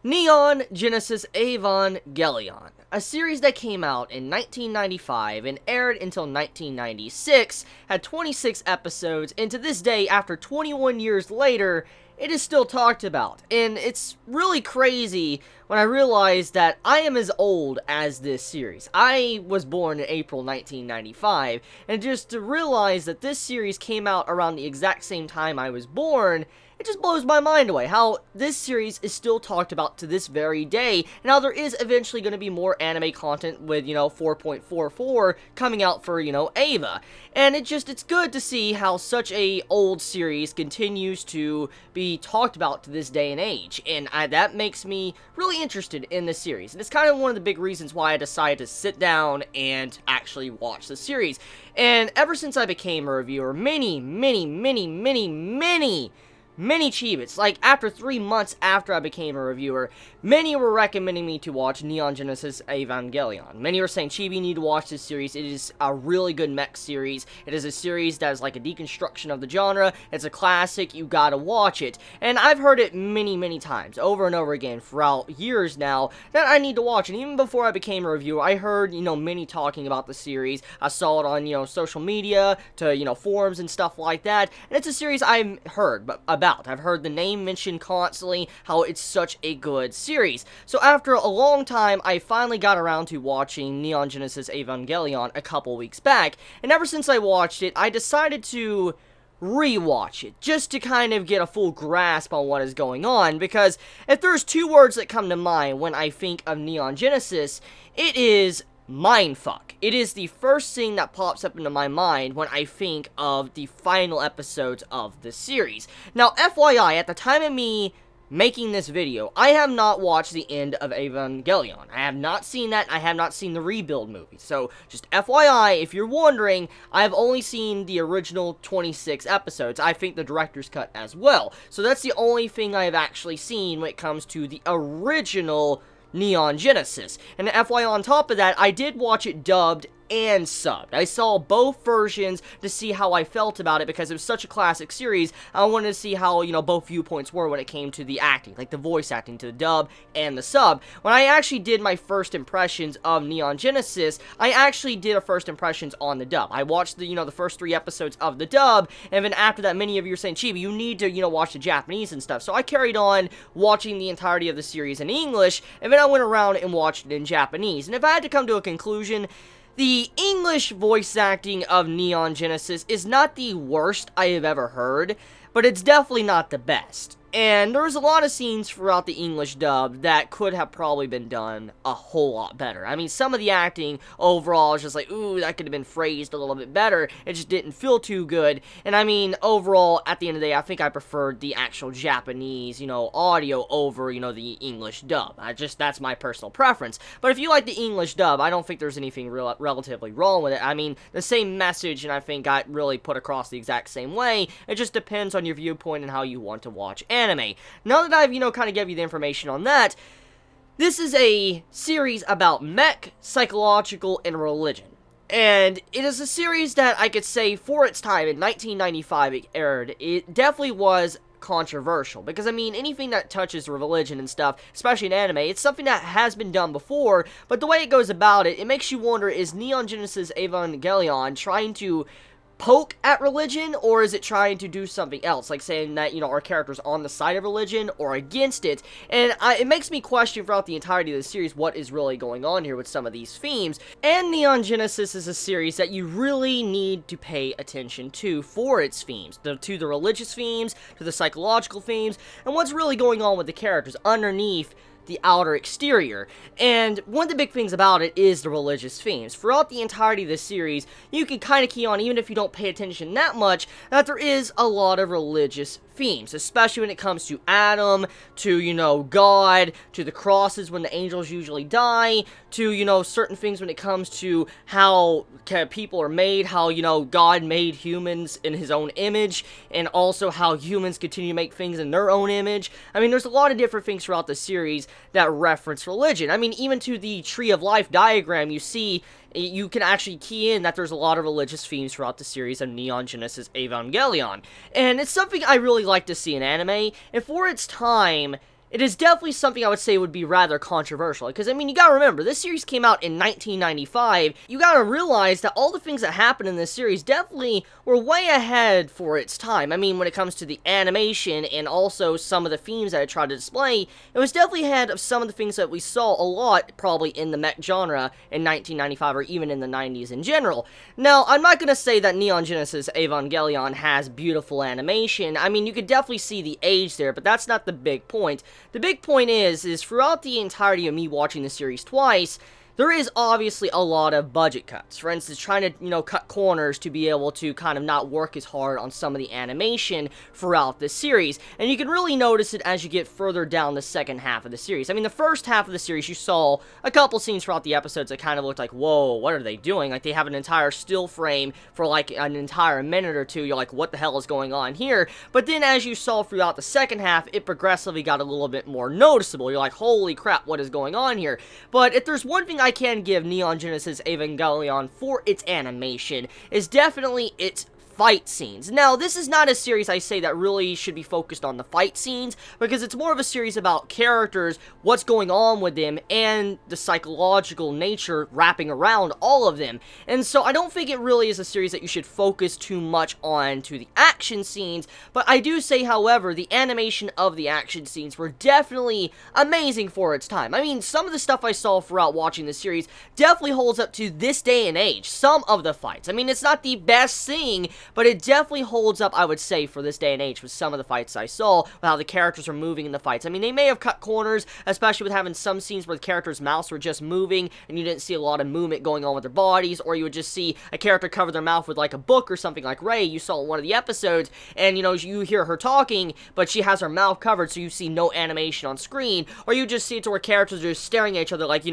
Neon Genesis Evangelion, a series that came out in 1995 and aired until 1996, had 26 episodes, and to this day, after 21 years later, it is still talked about. And it's really crazy when I realize that I am as old as this series. I was born in April 1995, and just to realize that this series came out around the exact same time I was born, it just blows my mind away how this series is still talked about to this very day, and how there is eventually going to be more anime content with, 4.44 coming out for, Eva. And it's good to see how such a old series continues to be talked about to this day and age, and that makes me really interested in this series. And it's kind of one of the big reasons why I decided to sit down and actually watch the series. And ever since I became a reviewer, many Chibits, like after 3 months after I became a reviewer, many were recommending me to watch Neon Genesis Evangelion. Many were saying, Chibi, you need to watch this series. It is a really good mech series. It is a series that is like a deconstruction of the genre. It's a classic. You gotta watch it. And I've heard it many times, over and over again, throughout years now, that I need to watch it. Even before I became a reviewer, I heard, many talking about the series. I saw it on, social media, to, forums and stuff like that. And it's a series I've heard about. I've heard the name mentioned constantly, how it's such a good series. So after a long time, I finally got around to watching Neon Genesis Evangelion a couple weeks back, and ever since I watched it, I decided to rewatch it, just to kind of get a full grasp on what is going on, because if there's two words that come to mind when I think of Neon Genesis, it is mindfuck. It is the first thing that pops up into my mind when I think of the final episodes of the series. Now, FYI, at the time of me making this video, I have not watched the end of Evangelion. I have not seen that. I have not seen the Rebuild movie. So, just FYI, if you're wondering, I've only seen the original 26 episodes. I think the director's cut as well. So that's the only thing I have actually seen when it comes to the original Neon Genesis. And FYI, on top of that, I did watch it dubbed and subbed. I saw both versions to see how I felt about it, because it was such a classic series. I wanted to see how, both viewpoints were when it came to the acting, like the voice acting, to the dub and the sub. When I actually did my first impressions of Neon Genesis, I actually did a first impressions on the dub. I watched the, the first 3 episodes of the dub, and then after that, many of you are saying, Chibi, you need to, watch the Japanese and stuff. So I carried on watching the entirety of the series in English, and then I went around and watched it in Japanese. And if I had to come to a conclusion, the English voice acting of Neon Genesis is not the worst I have ever heard, but it's definitely not the best. And there's a lot of scenes throughout the English dub that could have probably been done a whole lot better. I mean, some of the acting overall is just like, ooh, that could have been phrased a little bit better. It just didn't feel too good. And I mean, overall, at the end of the day, I think I preferred the actual Japanese, audio over, the English dub. That's my personal preference. But if you like the English dub, I don't think there's anything relatively wrong with it. I mean, the same message, and I think got really put across the exact same way. It just depends on your viewpoint and how you want to watch anime. Now that I've, kind of gave you the information on that, this is a series about mech, psychological, and religion. And it is a series that I could say, for its time, in 1995 it aired, it definitely was controversial, because I mean, anything that touches religion and stuff, especially in anime, it's something that has been done before, but the way it goes about it, it makes you wonder, is Neon Genesis Evangelion trying to poke at religion, or is it trying to do something else, like saying that, our character's on the side of religion or against it? And it makes me question throughout the entirety of the series what is really going on here with some of these themes. And Neon Genesis is a series that you really need to pay attention to for its themes, to the religious themes, to the psychological themes, and what's really going on with the characters underneath the outer exterior. And one of the big things about it is the religious themes. Throughout the entirety of this series, you can kind of key on, even if you don't pay attention that much, that there is a lot of religious themes, especially when it comes to Adam, to, God, to the crosses when the angels usually die, to, certain things when it comes to how people are made, how, God made humans in his own image, and also how humans continue to make things in their own image. I mean, there's a lot of different things throughout the series that reference religion. I mean, even to the Tree of Life diagram you see You can actually key in that there's a lot of religious themes throughout the series of Neon Genesis Evangelion. And it's something I really like to see in anime, and for its time, it is definitely something I would say would be rather controversial, because, I mean, you gotta remember, this series came out in 1995, you gotta realize that all the things that happened in this series definitely were way ahead for its time. I mean, when it comes to the animation, and also some of the themes that it tried to display, it was definitely ahead of some of the things that we saw a lot, probably in the mech genre in 1995, or even in the 90s in general. Now, I'm not gonna say that Neon Genesis Evangelion has beautiful animation. I mean, you could definitely see the age there, but that's not the big point. The big point is throughout the entirety of me watching the series twice, there is obviously a lot of budget cuts. For instance, trying to, cut corners to be able to kind of not work as hard on some of the animation throughout the series. And you can really notice it as you get further down the second half of the series. I mean, the first half of the series, you saw a couple scenes throughout the episodes that kind of looked like, whoa, what are they doing? Like, they have an entire still frame for, like, an entire minute or two. You're like, what the hell is going on here? But then, as you saw throughout the second half, it progressively got a little bit more noticeable. You're like, holy crap, what is going on here? But if there's one thing I can give Neon Genesis Evangelion for its animation, is definitely its fight scenes. Now, this is not a series I say that really should be focused on the fight scenes, because it's more of a series about characters, what's going on with them, and the psychological nature wrapping around all of them. And so I don't think it really is a series that you should focus too much on to the action scenes, but I do say, however, the animation of the action scenes were definitely amazing for its time. I mean, some of the stuff I saw throughout watching the series definitely holds up to this day and age. Some of the fights. I mean, it's not the best thing, but it definitely holds up, I would say, for this day and age with some of the fights I saw, with how the characters are moving in the fights. I mean, they may have cut corners, especially with having some scenes where the characters' mouths were just moving, and you didn't see a lot of movement going on with their bodies, or you would just see a character cover their mouth with, like, a book or something like Rei, you saw in one of the episodes, and, you hear her talking, but she has her mouth covered, so you see no animation on screen, or you just see it to where characters are just staring at each other, like,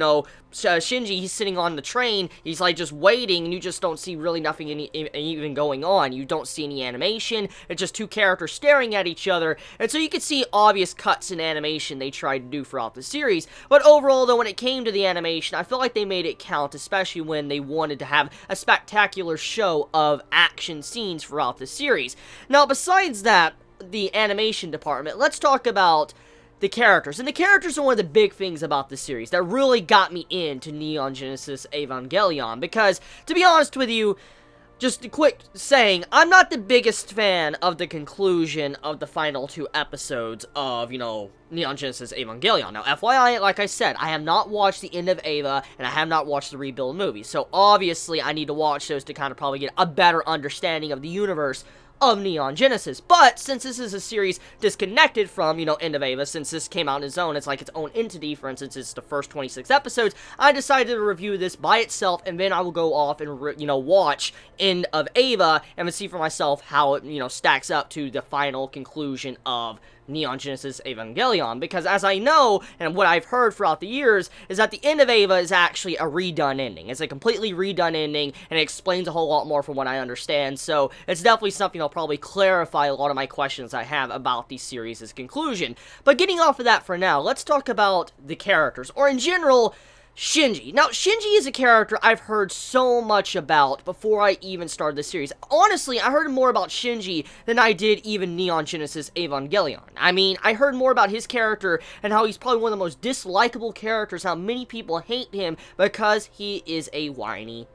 Shinji, he's sitting on the train, he's, like, just waiting, and you just don't see really nothing even going on. You don't see any animation, it's just two characters staring at each other, and so you can see obvious cuts in animation they tried to do throughout the series. But overall, though, when it came to the animation, I feel like they made it count, especially when they wanted to have a spectacular show of action scenes throughout the series. Now, besides that, the animation department, let's talk about the characters. And the characters are one of the big things about this series that really got me into Neon Genesis Evangelion, because, to be honest with you, just a quick saying, I'm not the biggest fan of the conclusion of the final two episodes of, Neon Genesis Evangelion. Now, FYI, like I said, I have not watched the end of Eva, and I have not watched the Rebuild movie, so obviously I need to watch those to kind of probably get a better understanding of the universe of Neon Genesis. But since this is a series disconnected from, End of Eva, since this came out on its own, it's like its own entity, for instance, it's the first 26 episodes, I decided to review this by itself, and then I will go off and, watch End of Eva, and then see for myself how it, stacks up to the final conclusion of Neon Genesis Evangelion, because as I know, and what I've heard throughout the years, is that the end of Eva is actually a redone ending. It's a completely redone ending, and it explains a whole lot more from what I understand, so it's definitely something that'll probably clarify a lot of my questions I have about the series' conclusion. But getting off of that for now, let's talk about the characters, or in general, Shinji. Now, Shinji is a character I've heard so much about before I even started the series. Honestly, I heard more about Shinji than I did even Neon Genesis Evangelion. I mean, I heard more about his character and how he's probably one of the most dislikable characters, how many people hate him because he is a whiny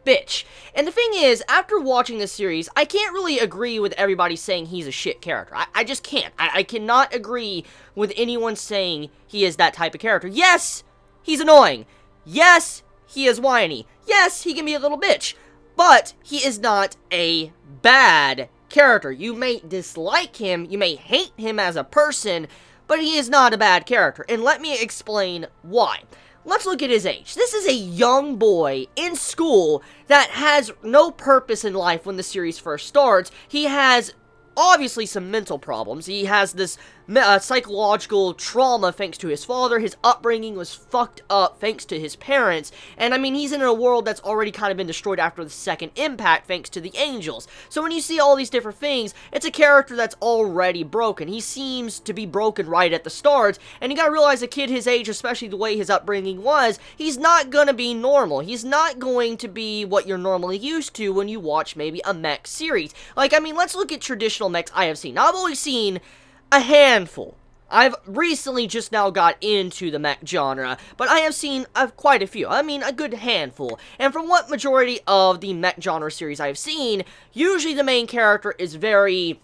bitch. And the thing is, after watching this series, I can't really agree with everybody saying he's a shit character. I just can't. I cannot agree with anyone saying he is that type of character. Yes, he's annoying. Yes, he is whiny. Yes, he can be a little bitch. But he is not a bad character. You may dislike him, you may hate him as a person, but he is not a bad character. And let me explain why. Let's look at his age. This is a young boy in school that has no purpose in life when the series first starts. He has obviously some mental problems. He has this psychological trauma thanks to his father. His upbringing was fucked up thanks to his parents. And I mean, he's in a world that's already kind of been destroyed after the second impact thanks to the angels. So when you see all these different things, it's a character that's already broken. He seems to be broken right at the start. And you gotta realize a kid his age, especially the way his upbringing was, he's not gonna be normal. He's not going to be what you're normally used to when you watch maybe a mech series. Like, I mean, let's look at traditional mechs I have seen. Now, I've only seen a handful. I've recently just now got into the mech genre, but I have seen quite a few. I mean, a good handful. And from what majority of the mech genre series I've seen, usually the main character is very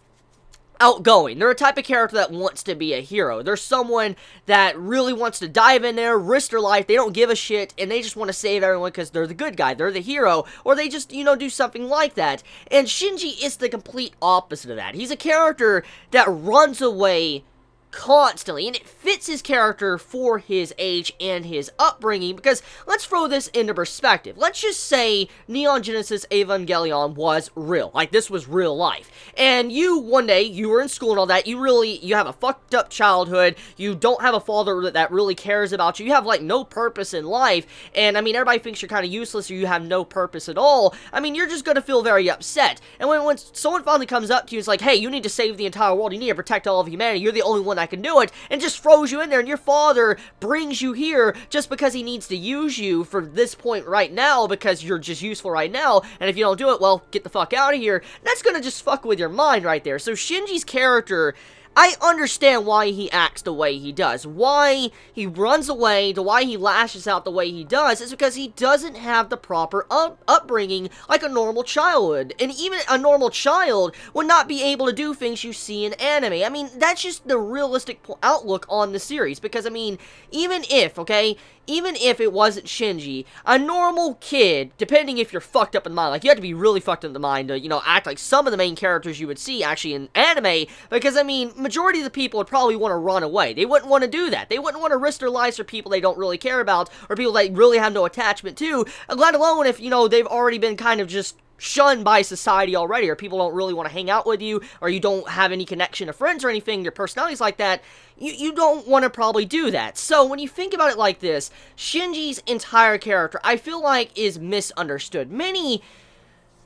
outgoing. They're a type of character that wants to be a hero. They're someone that really wants to dive in there, risk their life, they don't give a shit, and they just want to save everyone because they're the good guy, they're the hero, or they just, you know, do something like that. And Shinji is the complete opposite of that. He's a character that runs away constantly, and it fits his character for his age and his upbringing, because let's throw this into perspective. Let's just say Neon Genesis Evangelion was real, like this was real life, and you, one day, you were in school and all that, you have a fucked up childhood, you don't have a father that really cares about you, you have like no purpose in life, and I mean, everybody thinks you're kind of useless or you have no purpose at all. I mean, you're just gonna feel very upset, and when someone finally comes up to you and is like, hey, you need to save the entire world, you need to protect all of humanity, you're the only one that can do it, and just throws you in there, and your father brings you here just because he needs to use you for this point right now because you're just useful right now, and if you don't do it, well, get the fuck out of here. That's gonna just fuck with your mind right there. So Shinji's character, I understand why he acts the way he does. Why he runs away, why he lashes out the way he does, is because he doesn't have the proper upbringing like a normal child would. And even a normal child would not be able to do things you see in anime. I mean, that's just the realistic outlook on the series. Because, I mean, even if it wasn't Shinji, a normal kid, depending if you're fucked up in the mind, like, you have to be really fucked up in the mind to, you know, act like some of the main characters you would see actually in anime, because, I mean, majority of the people would probably want to run away. They wouldn't want to do that. They wouldn't want to risk their lives for people they don't really care about, or people they really have no attachment to, let alone if, you know, they've already been kind of just shunned by society already, or people don't really want to hang out with you, or you don't have any connection to friends or anything, your personality's like that, you don't want to probably do that. So, when you think about it like this, Shinji's entire character, I feel like, is misunderstood. Many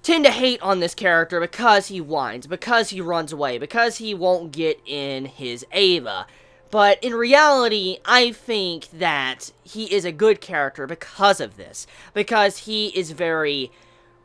tend to hate on this character because he whines, because he runs away, because he won't get in his Eva. But in reality, I think that he is a good character because of this, because he is very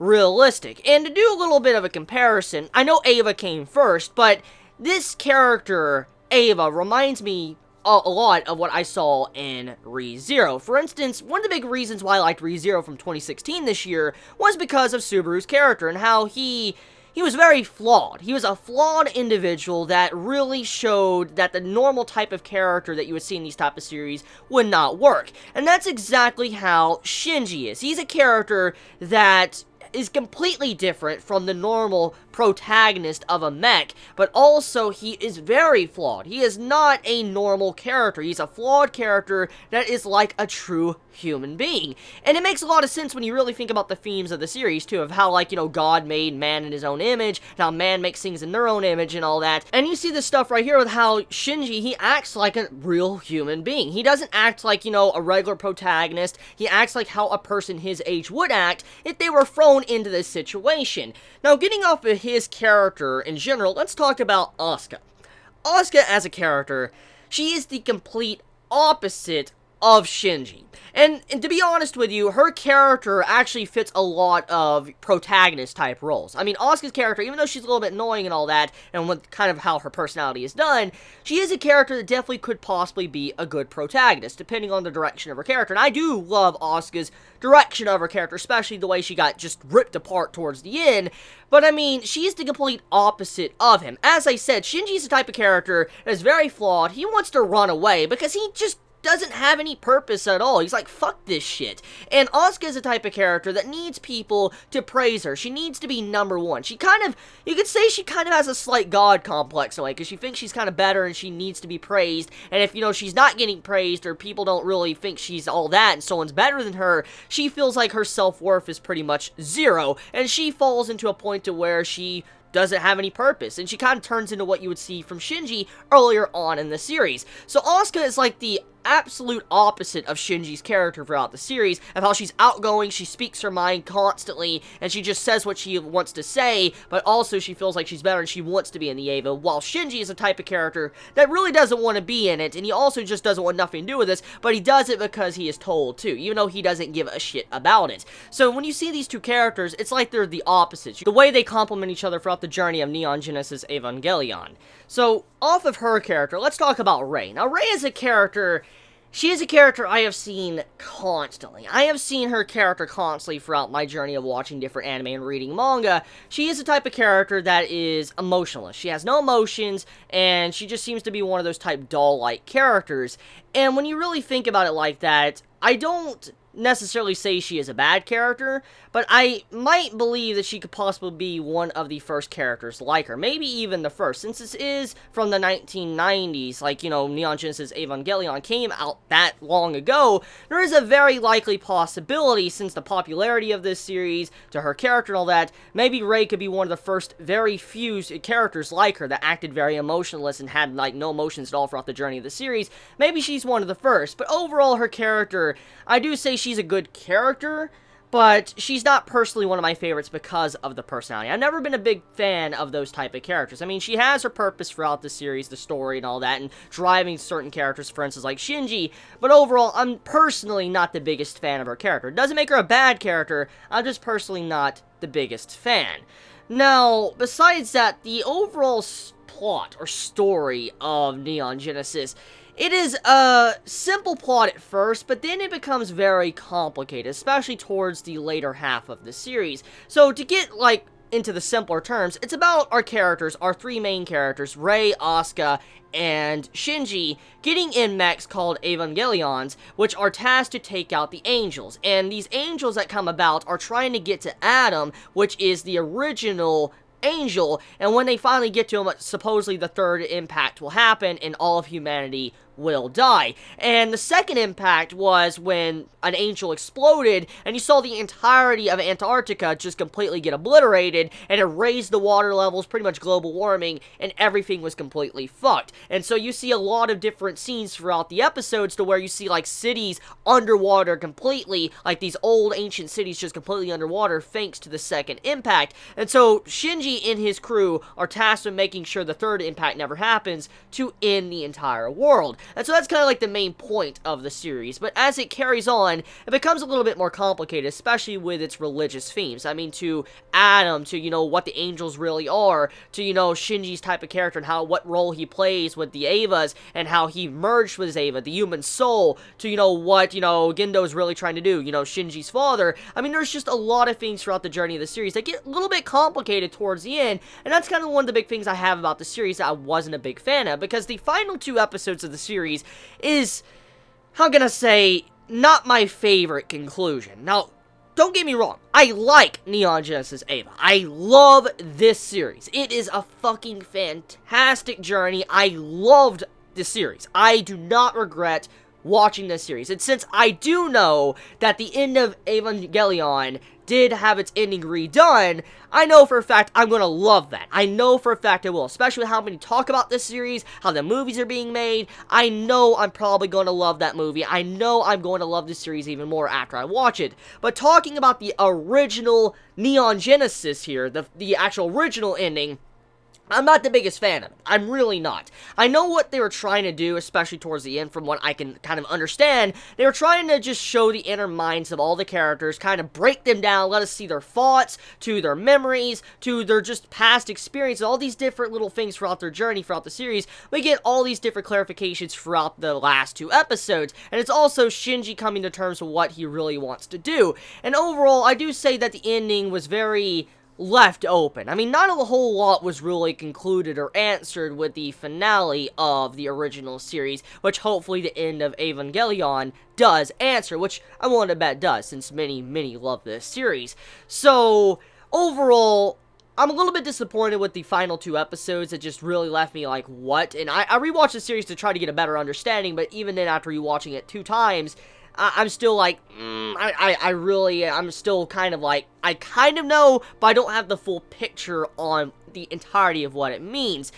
realistic. And to do a little bit of a comparison, I know Eva came first, but this character, Eva, reminds me a lot of what I saw in ReZero. For instance, one of the big reasons why I liked ReZero from 2016 this year was because of Subaru's character and how he was very flawed. He was a flawed individual that really showed that the normal type of character that you would see in these type of series would not work. And that's exactly how Shinji is. He's a character that is completely different from the normal protagonist of a mech, but also he is very flawed. He is not a normal character. He's a flawed character that is like a true human being. And it makes a lot of sense when you really think about the themes of the series, too, of how, like, you know, God made man in his own image, and how man makes things in their own image and all that. And you see this stuff right here with how Shinji, he acts like a real human being. He doesn't act like, you know, a regular protagonist. He acts like how a person his age would act if they were thrown into this situation. Now, getting off of his character in general, let's talk about Asuka. Asuka as a character, she is the complete opposite of Shinji. And to be honest with you, her character actually fits a lot of protagonist-type roles. I mean, Asuka's character, even though she's a little bit annoying and all that, and with kind of how her personality is done, she is a character that definitely could possibly be a good protagonist, depending on the direction of her character. And I do love Asuka's direction of her character, especially the way she got just ripped apart towards the end. But, I mean, she's the complete opposite of him. As I said, Shinji's the type of character that is very flawed. He wants to run away because he just doesn't have any purpose at all. He's like, fuck this shit. And Asuka is a type of character that needs people to praise her. She needs to be number one. She kind of, you could say she kind of has a slight god complex in a way, because she thinks she's kind of better and she needs to be praised. And if, you know, she's not getting praised, or people don't really think she's all that and someone's better than her, she feels like her self-worth is pretty much zero. And she falls into a point to where she doesn't have any purpose, and she kind of turns into what you would see from Shinji earlier on in the series. So Asuka is like the absolute opposite of Shinji's character throughout the series, of how she's outgoing, she speaks her mind constantly, and she just says what she wants to say, but also she feels like she's better and she wants to be in the Eva, while Shinji is a type of character that really doesn't want to be in it, and he also just doesn't want nothing to do with this, but he does it because he is told to, even though he doesn't give a shit about it. So when you see these two characters, it's like they're the opposites, the way they complement each other throughout the journey of Neon Genesis Evangelion. So, off of her character, let's talk about Rei. Now, Rei is a character, she is a character I have seen constantly. I have seen her character constantly throughout my journey of watching different anime and reading manga. She is the type of character that is emotionless. She has no emotions, and she just seems to be one of those type doll-like characters. And when you really think about it like that, I don't necessarily say she is a bad character, but I might believe that she could possibly be one of the first characters like her, maybe even the first, since this is from the 1990s, like, you know, Neon Genesis Evangelion came out that long ago. There is a very likely possibility, since the popularity of this series, to her character and all that, maybe Rei could be one of the first very few characters like her that acted very emotionless and had, like, no emotions at all throughout the journey of the series. Maybe she's one of the first, but overall her character, I do say she's a good character, but she's not personally one of my favorites because of the personality. I've never been a big fan of those type of characters. I mean, she has her purpose throughout the series, the story and all that, and driving certain characters, for instance, like Shinji, but overall, I'm personally not the biggest fan of her character. It doesn't make her a bad character, I'm just personally not the biggest fan. Now, besides that, the overall plot or story of Neon Genesis, it is a simple plot at first, but then it becomes very complicated, especially towards the later half of the series. So to get, like, into the simpler terms, it's about our characters, our three main characters, Rei, Asuka, and Shinji, getting in mechs called Evangelions, which are tasked to take out the angels. And these angels that come about are trying to get to Adam, which is the original angel, and when they finally get to him, supposedly the third impact will happen and all of humanity will die. And the second impact was when an angel exploded and you saw the entirety of Antarctica just completely get obliterated, and it raised the water levels, pretty much global warming, and everything was completely fucked. And so you see a lot of different scenes throughout the episodes to where you see like cities underwater completely, like these old ancient cities just completely underwater thanks to the second impact. And so Shinji and his crew are tasked with making sure the third impact never happens to end the entire world. And so that's kind of like the main point of the series, but as it carries on, it becomes a little bit more complicated, especially with its religious themes. I mean, to Adam, to, you know, what the angels really are, to, you know, Shinji's type of character and what role he plays with the Evas, and how he merged with his Eva, the human soul, to, you know, what, you know, Gendo's really trying to do, you know, Shinji's father. I mean, there's just a lot of things throughout the journey of the series that get a little bit complicated towards the end, and that's kind of one of the big things I have about the series that I wasn't a big fan of, because the final two episodes of the series is, how can I say, not my favorite conclusion. Now, don't get me wrong, I like Neon Genesis Eva. I love this series. It is a fucking fantastic journey. I loved this series. I do not regret watching this series. And since I do know that the end of Evangelion did have its ending redone, I know for a fact I'm going to love that. I know for a fact I will, especially with how many talk about this series, how the movies are being made. I know I'm probably going to love that movie. I know I'm going to love this series even more after I watch it. But talking about the original Neon Genesis here, the actual original ending, I'm not the biggest fan of it. I'm really not. I know what they were trying to do, especially towards the end, from what I can kind of understand. They were trying to just show the inner minds of all the characters, kind of break them down, let us see their thoughts, to their memories, to their just past experiences, all these different little things throughout their journey, throughout the series. We get all these different clarifications throughout the last two episodes, and it's also Shinji coming to terms with what he really wants to do. And overall, I do say that the ending was very left open. I mean, not a whole lot was really concluded or answered with the finale of the original series, which hopefully the end of Evangelion does answer, which I'm willing to bet does, since many love this series. So, overall, I'm a little bit disappointed with the final two episodes. It just really left me like, what? And I rewatched the series to try to get a better understanding, but even then, after rewatching it 2 times, I'm still like, I'm still kind of like, I kind of know, but I don't have the full picture on the entirety of what it means.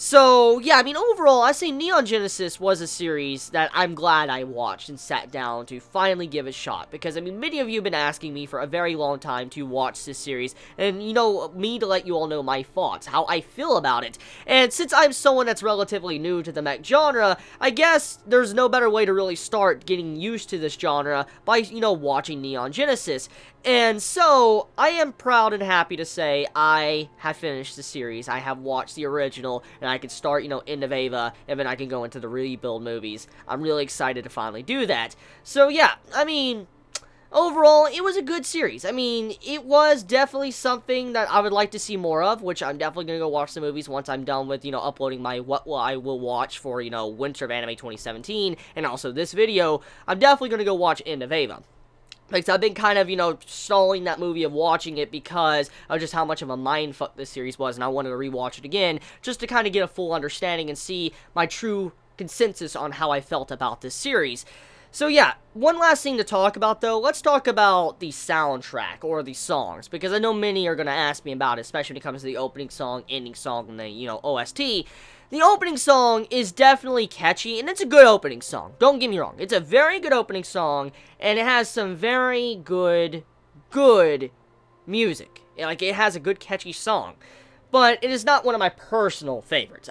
So, yeah, I mean, overall, I say Neon Genesis was a series that I'm glad I watched and sat down to finally give a shot, because, I mean, many of you have been asking me for a very long time to watch this series, and, you know, me to let you all know my thoughts, how I feel about it, and since I'm someone that's relatively new to the mech genre, I guess there's no better way to really start getting used to this genre by, you know, watching Neon Genesis. And so, I am proud and happy to say I have finished the series. I have watched the original, and I can start, you know, End of Eva, and then I can go into the rebuild movies. I'm really excited to finally do that. So, yeah, I mean, overall, it was a good series. I mean, it was definitely something that I would like to see more of, which I'm definitely going to go watch the movies once I'm done with, you know, uploading my what I will watch for, you know, Winter of Anime 2017, and also this video. I'm definitely going to go watch End of Eva. Because I've been kind of, you know, stalling that movie of watching it because of just how much of a mindfuck this series was, and I wanted to rewatch it again, just to kind of get a full understanding and see my true consensus on how I felt about this series. So yeah, one last thing to talk about though, let's talk about the soundtrack, or the songs, because I know many are going to ask me about it, especially when it comes to the opening song, ending song, and the, you know, OST. The opening song is definitely catchy, and it's a good opening song. Don't get me wrong. It's a very good opening song, and it has some very good music. Like, it has a good, catchy song. But it is not one of my personal favorites.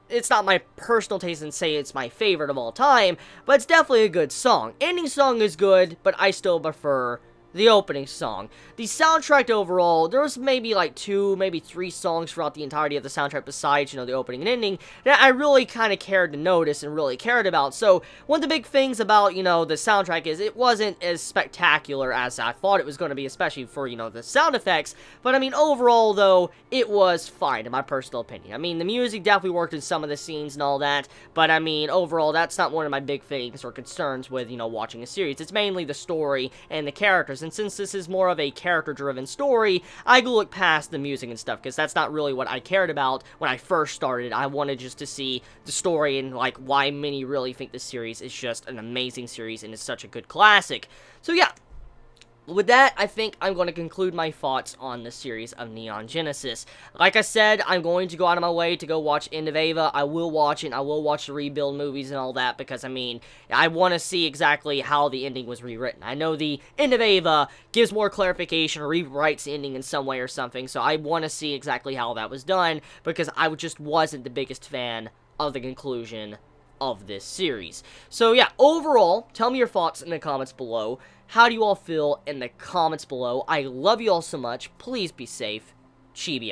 It's not my personal taste and say it's my favorite of all time, but it's definitely a good song. Ending song is good, but I still prefer the opening song. The soundtrack overall, there was maybe like 2, maybe 3 songs throughout the entirety of the soundtrack besides, you know, the opening and ending that I really kind of cared to notice and really cared about. So, one of the big things about, you know, the soundtrack is it wasn't as spectacular as I thought it was going to be, especially for, you know, the sound effects. But, I mean, overall, though, it was fine, in my personal opinion. I mean, the music definitely worked in some of the scenes and all that, but, I mean, overall, that's not one of my big things or concerns with, you know, watching a series. It's mainly the story and the characters. And since this is more of a character-driven story, I could look past the music and stuff, because that's not really what I cared about when I first started. I wanted just to see the story and, like, why many really think this series is just an amazing series and is such a good classic. So, yeah. With that, I think I'm going to conclude my thoughts on the series of Neon Genesis. Like I said, I'm going to go out of my way to go watch End of Eva. I will watch it. I will watch the rebuild movies and all that, because, I mean, I want to see exactly how the ending was rewritten. I know the End of Eva gives more clarification or rewrites the ending in some way or something, so I want to see exactly how that was done, because I just wasn't the biggest fan of the conclusion of this series. So yeah, overall, tell me your thoughts in the comments below. How do you all feel in the comments below? I love you all so much. Please be safe. Chibi out.